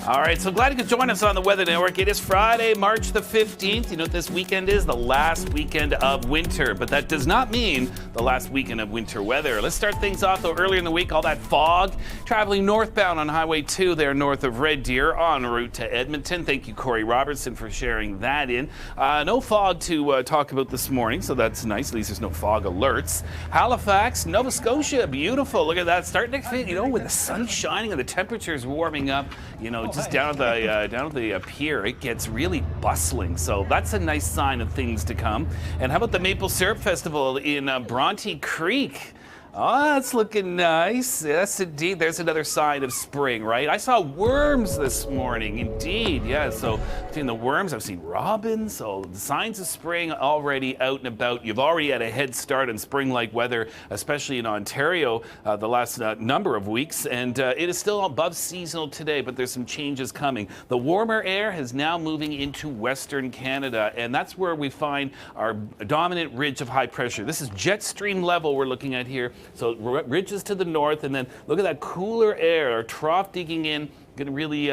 All right, so glad you could join us on the Weather Network. It is Friday, March the 15th. You know what this weekend is? The last weekend of winter, but that does not mean the last weekend of winter weather. Let's start things off, though, earlier in the week, all that fog. Traveling northbound on Highway 2 there north of Red Deer en route to Edmonton. Thank you, Corey Robertson, for sharing that in. No fog to talk about this morning, so that's nice. At least there's no fog alerts. Halifax, Nova Scotia, beautiful. Look at that. Starting to fit, with the sun shining and the temperatures warming up, just down at the pier, it gets really bustling. So that's a nice sign of things to come. And how about the Maple Syrup Festival in Bronte Creek? Oh, that's looking nice. Yes, indeed. There's another sign of spring, right? I saw worms this morning. Indeed, yeah. So between the worms, I've seen robins. So the signs of spring already out and about. You've already had a head start on spring-like weather, especially in Ontario, the last number of weeks. And it is still above seasonal today, but there's some changes coming. The warmer air is now moving into Western Canada, and that's where we find our dominant ridge of high pressure. This is jet stream level we're looking at here. So ridges to the north, and then look at that cooler air, our trough digging in. Going to really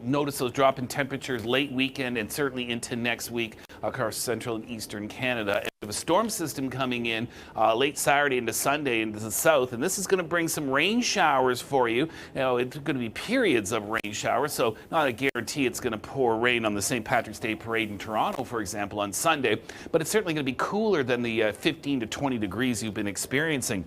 notice those drop in temperatures late weekend and certainly into next week across central and eastern Canada. And we have a storm system coming in late Saturday into Sunday into the south, and this is going to bring some rain showers for you. It's going to be periods of rain showers, so not a guarantee it's going to pour rain on the St. Patrick's Day parade in Toronto, for example, on Sunday, but it's certainly going to be cooler than the 15 to 20 degrees you've been experiencing.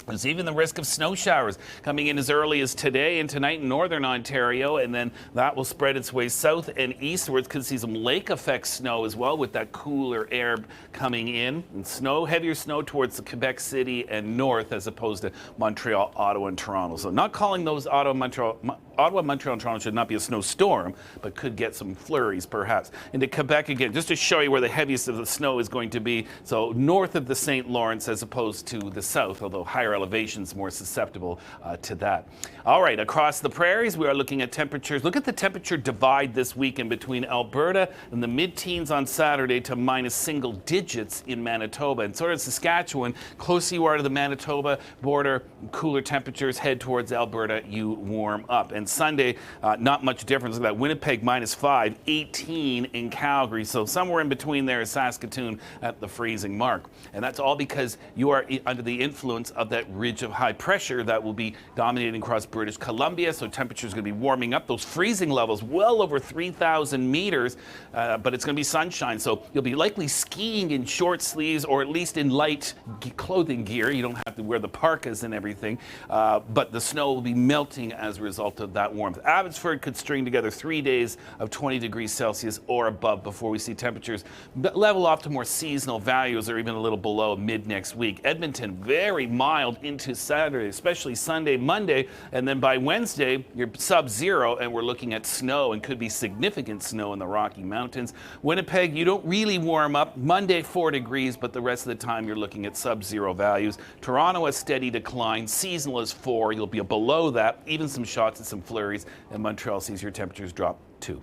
There's even the risk of snow showers coming in as early as today and tonight in northern Ontario, and then that will spread its way south and eastwards. Could see some lake effect snow as well with that cooler air coming in. And heavier snow towards the Quebec City and north as opposed to Montreal, Ottawa, and Toronto. So not calling those Ottawa, Montreal, and Toronto should not be a snowstorm, but could get some flurries perhaps. Into Quebec again, just to show you where the heaviest of the snow is going to be. So north of the St. Lawrence as opposed to the south, although higher elevations more susceptible to that. All right, across the prairies, we are looking at temperatures. Look at the temperature divide this weekend between Alberta and the mid-teens on Saturday to minus single digits in Manitoba. And sort of Saskatchewan, closer you are to the Manitoba border, cooler temperatures head towards Alberta, you warm up. And Sunday, not much difference. Look at that, Winnipeg -5, 18 in Calgary. So somewhere in between there is Saskatoon at the freezing mark. And that's all because you are under the influence of that ridge of high pressure that will be dominating across British Columbia, so temperatures going to be warming up. Those freezing levels well over 3,000 meters, but it's going to be sunshine, so you'll be likely skiing in short sleeves or at least in light clothing gear. You don't have to wear the parkas and everything, but the snow will be melting as a result of that warmth. Abbotsford could string together 3 days of 20 degrees Celsius or above before we see temperatures level off to more seasonal values or even a little below mid next week. Edmonton, very mild into Saturday, especially Sunday, Monday, and then by Wednesday, you're sub-zero, and we're looking at snow and could be significant snow in the Rocky Mountains. Winnipeg, you don't really warm up. Monday, 4 degrees, but the rest of the time you're looking at sub-zero values. Toronto, a steady decline. Seasonal is 4. You'll be below that. Even some shots at some flurries, and Montreal sees your temperatures drop 2.